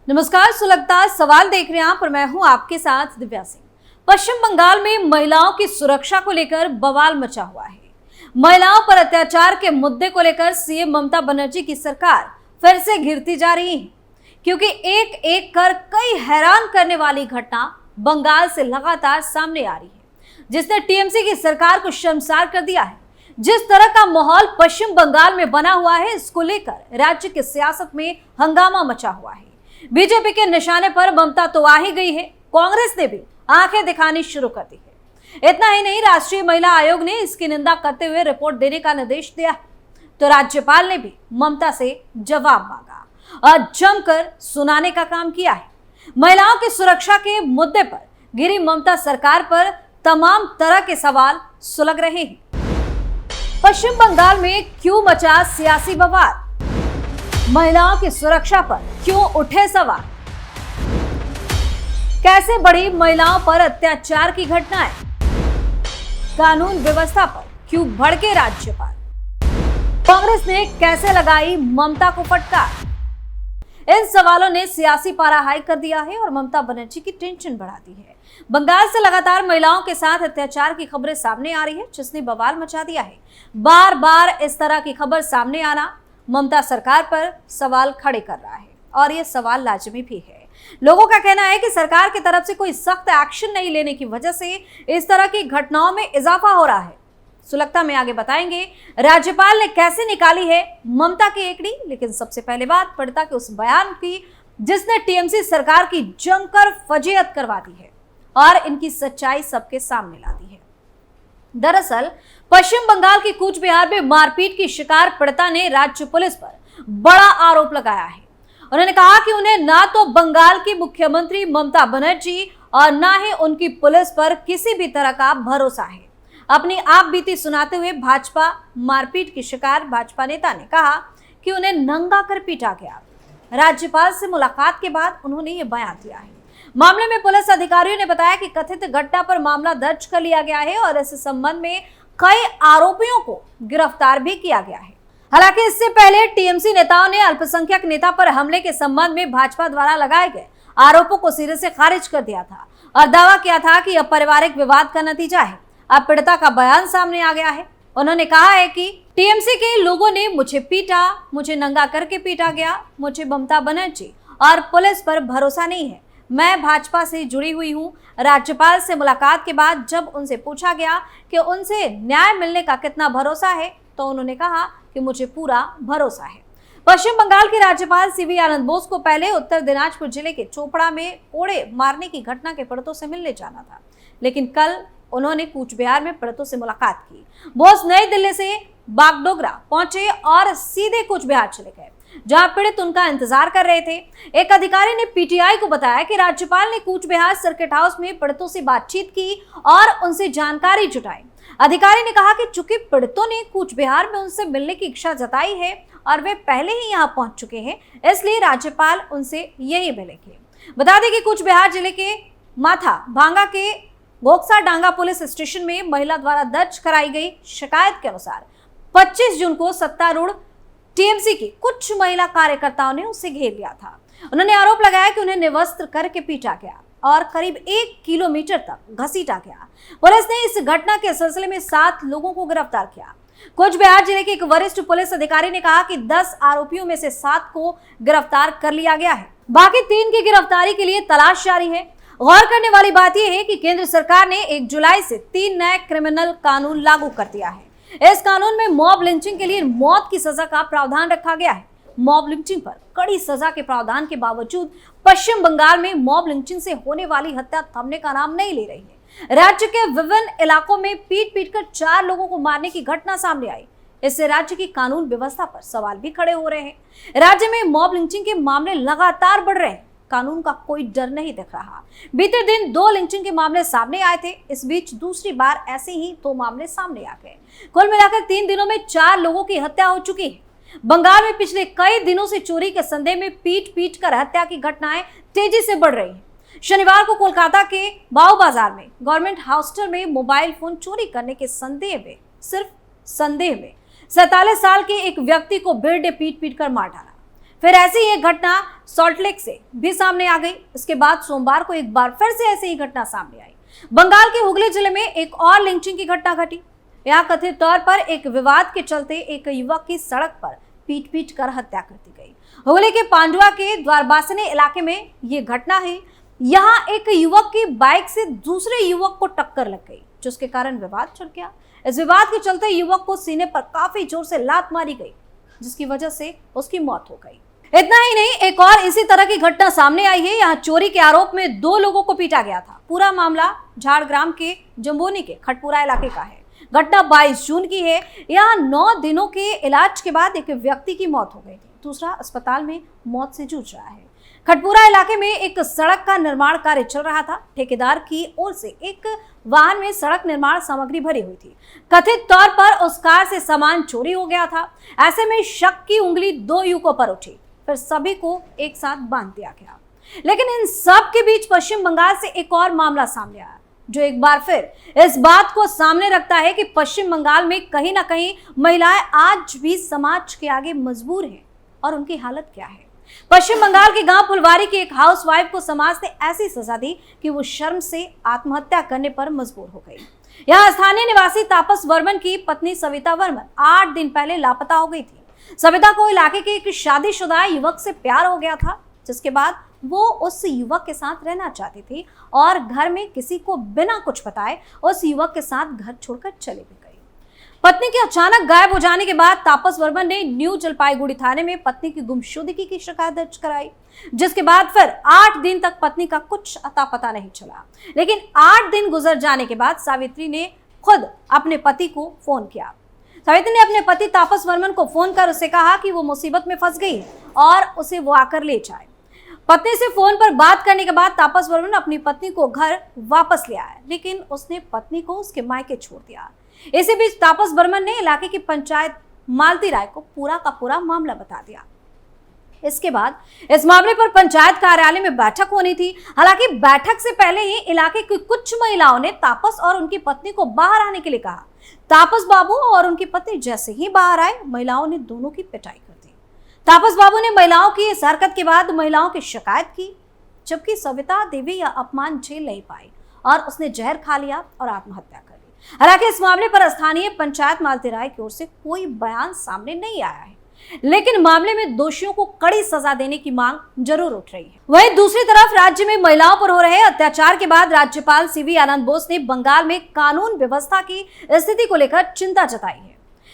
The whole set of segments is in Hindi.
नमस्कार, सुलगता सवाल देख रहे हैं आप और मैं हूं आपके साथ दिव्या सिंह। पश्चिम बंगाल में महिलाओं की सुरक्षा को लेकर बवाल मचा हुआ है। महिलाओं पर अत्याचार के मुद्दे को लेकर सीएम ममता बनर्जी की सरकार फिर से घिरती जा रही है, क्योंकि एक एक कर कई हैरान करने वाली घटना बंगाल से लगातार सामने आ रही है, जिसने टीएमसी की सरकार को शर्मसार कर दिया है। जिस तरह का माहौल पश्चिम बंगाल में बना हुआ है, इसको लेकर राज्य की सियासत में हंगामा मचा हुआ है। बीजेपी के निशाने पर ममता तो आ ही गई है, कांग्रेस ने भी आंखें दिखानी शुरू कर दी है। इतना ही नहीं, राष्ट्रीय महिला आयोग ने इसकी निंदा करते हुए रिपोर्ट देने का निर्देश दिया, तो राज्यपाल ने भी ममता से जवाब मांगा और जमकर सुनाने का काम किया है। महिलाओं की सुरक्षा के मुद्दे पर घिरी ममता सरकार पर तमाम तरह के सवाल सुलग रहे हैं। पश्चिम बंगाल में क्यों मचा सियासी बवाल? महिलाओं की सुरक्षा पर क्यों उठे सवाल? कैसे बढ़ी महिलाओं पर अत्याचार की घटनाएं? कानून व्यवस्था पर क्यों भड़के राज्यपाल? कांग्रेस ने कैसे लगाई ममता को फटकार? इन सवालों ने सियासी पारा हाई कर दिया है और ममता बनर्जी की टेंशन बढ़ा दी है। बंगाल से लगातार महिलाओं के साथ अत्याचार की खबरें सामने आ रही है, जिसने बवाल मचा दिया है। बार बार इस तरह की खबर सामने आना ममता सरकार पर सवाल खड़े कर रहा है और ये सवाल लाजमी भी है। लोगों का कहना है कि सरकार की तरफ से कोई सख्त एक्शन नहीं लेने की वजह से इस तरह की घटनाओं में इजाफा हो रहा है। सुलगता में आगे बताएंगे राज्यपाल ने कैसे निकाली है ममता की एकड़ी, लेकिन सबसे पहले बात पीड़िता के उस बयान की जिसने टीएमसी सरकार की जमकर फजीहत करवा दी है और इनकी सच्चाई सबके सामने ला दी है। दरअसल पश्चिम बंगाल की कूच बिहार में मारपीट की शिकार पीड़िता ने राज्य पुलिस पर बड़ा आरोप लगाया है। उन्होंने कहा कि उन्हें ना तो बंगाल की मुख्यमंत्री ममता बनर्जी और ना ही उनकी पुलिस पर किसी भी तरह का भरोसा है। अपनी आप बीती सुनाते हुए भाजपा मारपीट की शिकार भाजपा नेता ने कहा कि उन्हें नंगा कर पीटा गया। राज्यपाल से मुलाकात के बाद उन्होंने ये बयान दिया है। मामले में पुलिस अधिकारियों ने बताया कि कथित घटना पर मामला दर्ज कर लिया गया है और इस संबंध में कई आरोपियों को गिरफ्तार भी किया गया है। हालांकि इससे पहले टीएमसी नेताओं ने अल्पसंख्यक नेता पर हमले के संबंध में भाजपा द्वारा लगाए गए आरोपों को सिरे से खारिज कर दिया था और दावा किया था कि यह पारिवारिक विवाद का नतीजा है। अब पीड़िता का बयान सामने आ गया है। उन्होंने कहा है कि टीएमसी के लोगों ने मुझे पीटा, मुझे नंगा करके पीटा गया, मुझे ममता बनर्जी और पुलिस पर भरोसा नहीं है। मैं भाजपा से जुड़ी हुई हूं। राज्यपाल से मुलाकात के बाद जब उनसे पूछा गया कि उनसे न्याय मिलने का कितना भरोसा है, तो उन्होंने कहा कि मुझे पूरा भरोसा है। पश्चिम बंगाल के राज्यपाल सीवी आनंद बोस को पहले उत्तर दिनाजपुर जिले के चोपड़ा में कोड़े मारने की घटना के पीड़ितों से मिलने जाना था, लेकिन कल उन्होंने कूच बिहार में पीड़ितों से मुलाकात की। बोस नई दिल्ली से बागडोगरा पहुंचे और सीधे कूच बिहार चले गए, जहां पीड़ित उनका इंतजार कर रहे थे। एक अधिकारी ने पीटीआई को बताया कि राज्यपाल ने कूच बिहार सर्किट हाउस में पीड़ितों से बातचीत की और उनसे जानकारी जुटाई। अधिकारी ने कहा कि चूंकि पीड़ितों ने कूच बिहार में उनसे मिलने की इच्छा जताई है और वे पहले ही यहां पहुंच चुके हैं, इसलिए राज्यपाल उनसे यही मिलेंगे। बता दें कि कूच बिहार जिले के माथा भांगा के गोक्सा डांगा पुलिस स्टेशन में महिला द्वारा दर्ज कराई गई शिकायत के अनुसार 25 जून को सत्तारूढ़ टीएमसी की कुछ महिला कार्यकर्ताओं ने उसे घेर लिया था। उन्होंने आरोप लगाया कि उन्हें निवस्त्र करके पीटा गया और करीब 1 किलोमीटर तक घसीटा गया। पुलिस ने इस घटना के सिलसिले में 7 लोगों को गिरफ्तार किया। कूच बिहार जिले के एक वरिष्ठ पुलिस अधिकारी ने कहा कि 10 आरोपियों में से 7 को गिरफ्तार कर लिया गया है, बाकी 3 की गिरफ्तारी के लिए तलाश जारी है। गौर करने वाली बात यह है कि केंद्र सरकार ने 1 जुलाई से 3 नए क्रिमिनल कानून लागू कर दिया है। इस कानून में मॉब लिंचिंग के लिए मौत की सजा का प्रावधान रखा गया है। मॉब लिंचिंग पर कड़ी सजा के प्रावधान के बावजूद पश्चिम बंगाल में मॉब लिंचिंग से होने वाली हत्या थमने का नाम नहीं ले रही है। राज्य के विभिन्न इलाकों में पीट पीट कर 4 लोगों को मारने की घटना सामने आई। इससे राज्य की कानून व्यवस्था पर सवाल भी खड़े हो रहे हैं। राज्य में मॉब लिंचिंग के मामले लगातार बढ़ रहे हैं। कानून का कोई डर नहीं दिख रहा। बीते दिन 2 लिंचिंग के मामले सामने आए थे। इस बीच दूसरी बार ऐसे ही 2 मामले सामने आ गए। कुल मिलाकर 3 दिनों में 4 लोगों की हत्या हो चुकी है। बंगाल में पिछले कई दिनों से चोरी के संदेह में पीट पीट कर हत्या की घटनाएं तेजी से बढ़ रही हैं। शनिवार को कोलकाता के बाऊ बाजार में गवर्नमेंट हॉस्टल में मोबाइल फोन चोरी करने के संदेह में, सिर्फ संदेह में 47 साल के एक व्यक्ति को भीड़ ने पीट पीट कर मार डाला। फिर ऐसी ही एक घटना सॉल्टलेक से भी सामने आ गई। इसके बाद सोमवार को एक बार फिर से ऐसी ही घटना सामने आई। बंगाल के हुगली जिले में एक और लिंचिंग की घटना घटी। यहाँ कथित तौर पर एक विवाद के चलते एक युवक की सड़क पर पीट कर हत्या कर दी गई। हुगली के पांडुआ के द्वारबासनी इलाके में ये घटना है। यहाँ एक युवक की बाइक से दूसरे युवक को टक्कर लग गई, जिसके कारण विवाद छिड़ गया। इस विवाद के चलते युवक को सीने पर काफी जोर से लात मारी गई, जिसकी वजह से उसकी मौत हो गई। इतना ही नहीं, एक और इसी तरह की घटना सामने आई है। यहाँ चोरी के आरोप में 2 लोगों को पीटा गया था। पूरा मामला झाड़ग्राम के जम्बोनी के खटपुरा इलाके का है। घटना 22 जून की है। यहाँ 9 दिनों के इलाज के बाद एक व्यक्ति की मौत हो गई थी, दूसरा अस्पताल में मौत से जूझ रहा है। खटपुरा इलाके में एक सड़क का निर्माण कार्य चल रहा था। ठेकेदार की ओर से एक वाहन में सड़क निर्माण सामग्री भरी हुई थी। कथित तौर पर उस कार से सामान चोरी हो गया था। ऐसे में शक की उंगली 2 युवकों पर उठी, फिर सभी को एक साथ बांध दिया गया। लेकिन इन सब के बीच पश्चिम बंगाल से एक और मामला सामने आया, जो एक बार फिर इस बात को सामने रखता है कि पश्चिम बंगाल में कहीं ना कहीं महिलाएं आज भी समाज के आगे मजबूर हैं। और उनकी हालत क्या है? पश्चिम बंगाल के गांव फुलवारी की एक हाउसवाइफ को समाज ने ऐसी सजा दी कि वो शर्म से आत्महत्या करने पर मजबूर हो गई। यहाँ स्थानीय निवासी तापस वर्मन की पत्नी सविता वर्मन 8 दिन पहले लापता हो गई थी। सविता को इलाके के एक शादीशुदा युवक से प्यार हो गया था, जिसके बाद वो उस युवक के साथ रहना चाहती थी और घर में किसी को बिना कुछ बताए उस युवक के साथ घर छोड़कर चली भी गई। पत्नी के अचानक गायब हो जाने के बाद तापस वर्मन ने न्यू जलपाईगुड़ी थाने में पत्नी की गुमशुदगी की शिकायत दर्ज कराई, जिसके बाद फिर 8 दिन तक पत्नी का कुछ अता पता नहीं चला। लेकिन 8 दिन गुजर जाने के बाद सावित्री ने खुद अपने पति को फोन किया। सावित्री ने अपने पति तापस वर्मन को फोन कर उसे कहा कि वो मुसीबत में फंस गई और उसे वो आकर ले जाए। पत्नी से फोन पर बात करने के बाद तापस वर्मन अपनी पत्नी को घर वापस ले आया, लेकिन उसने पत्नी को उसके मायके छोड़ दिया। इसी बीच तापस वर्मन ने इलाके की पंचायत मालती राय को पूरा का पूरा मामला बता दिया। इसके बाद इस मामले पर पंचायत कार्यालय में बैठक होनी थी। हालांकि बैठक से पहले ही इलाके की कुछ महिलाओं ने तापस और उनकी पत्नी को बाहर आने के लिए कहा। तापस बाबू और उनकी पत्नी जैसे ही बाहर आए, महिलाओं ने दोनों की पिटाई कर दी। तापस बाबू ने महिलाओं की इस हरकत के बाद महिलाओं की शिकायत की, जबकि सविता देवी यह अपमान झेल नहीं पाई और उसने जहर खा लिया और आत्महत्या कर ली। हालांकि इस मामले पर स्थानीय पंचायत मालती राय की ओर से कोई बयान सामने नहीं आया है, लेकिन मामले में दोषियों को कड़ी सजा देने की मांग जरूर उठ रही है। वहीं दूसरी तरफ राज्य में महिलाओं पर हो रहे अत्याचार के बाद राज्यपाल सीवी आनंद बोस ने बंगाल में कानून व्यवस्था की स्थिति को लेकर चिंता जताई है।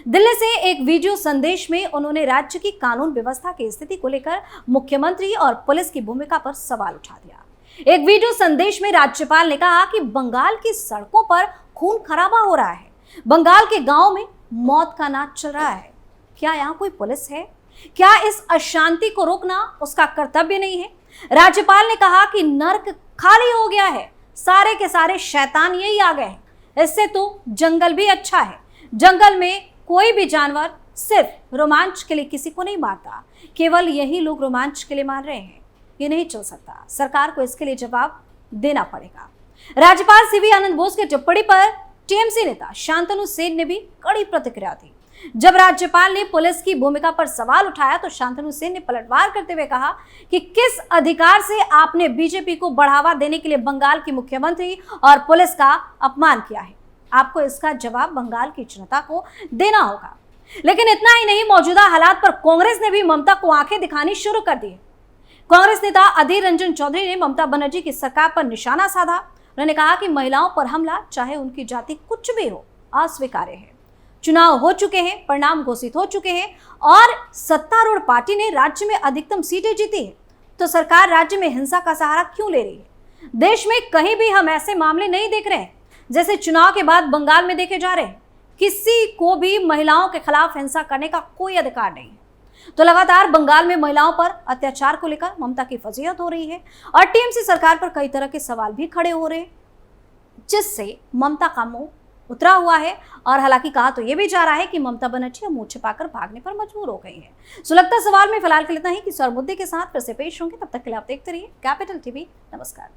दिल्ली से एक वीडियो संदेश में उन्होंने राज्य की कानून व्यवस्था की स्थिति को लेकर मुख्यमंत्री और पुलिस की भूमिका पर सवाल उठा दिया। एक वीडियो संदेश में राज्यपाल ने कहा कि बंगाल की सड़कों पर खून खराबा हो रहा है, बंगाल के गांवों में मौत का नाच चल रहा है। क्या यहाँ कोई पुलिस है? क्या इस अशांति को रोकना उसका कर्तव्य नहीं है? राज्यपाल ने कहा कि नर्क खाली हो गया है, सारे के सारे शैतान यही आ गए हैं। इससे तो जंगल भी अच्छा है। जंगल में कोई भी जानवर सिर्फ रोमांच के लिए किसी को नहीं मारता, केवल यही लोग रोमांच के लिए मार रहे हैं। ये नहीं चल सकता, सरकार को इसके लिए जवाब देना पड़ेगा। राज्यपाल सीवी आनंद बोस की टिप्पणी पर टीएमसी नेता शांतनु सेन ने भी कड़ी प्रतिक्रिया दी। जब राज्यपाल ने पुलिस की भूमिका पर सवाल उठाया तो शांतनु सेन ने पलटवार करते हुए कहा कि किस अधिकार से आपने बीजेपी को बढ़ावा देने के लिए बंगाल की मुख्यमंत्री और पुलिस का अपमान किया है? आपको इसका जवाब बंगाल की जनता को देना होगा। लेकिन इतना ही नहीं, मौजूदा हालात पर कांग्रेस ने भी ममता को आंखें दिखानी शुरू कर दी। कांग्रेस नेता अधीर रंजन चौधरी ने ममता बनर्जी की सरकार पर निशाना साधा। उन्होंने कहा कि महिलाओं पर हमला, चाहे उनकी जाति कुछ भी हो, अस्वीकार्य है। चुनाव हो चुके हैं, परिणाम घोषित हो चुके हैं और सत्तारूढ़ पार्टी ने राज्य में अधिकतम सीटें जीती है, तो सरकार राज्य में हिंसा का सहारा क्यों ले रही है? देश में कहीं भी हम ऐसे मामले नहीं देख रहे हैं जैसे चुनाव के बाद बंगाल में देखे जा रहे हैं। किसी को भी महिलाओं के खिलाफ हिंसा करने का कोई अधिकार नहीं है। तो लगातार बंगाल में महिलाओं पर अत्याचार को लेकर ममता की फजीहत हो रही है और टीएमसी सरकार पर कई तरह के सवाल भी खड़े हो रहे हैं, जिससे ममता का मुंह उतरा हुआ है। और हालांकि कहा तो यह भी जा रहा है कि ममता बनर्जी मुंह छिपाकर भागने पर मजबूर हो गई है। सुलगता सवाल में फिलहाल के लिए इतना ही कि और मुद्दे के साथ फिर से पेश होंगे। तब तक के लिए आप देखते रहिए कैपिटल टीवी। नमस्कार।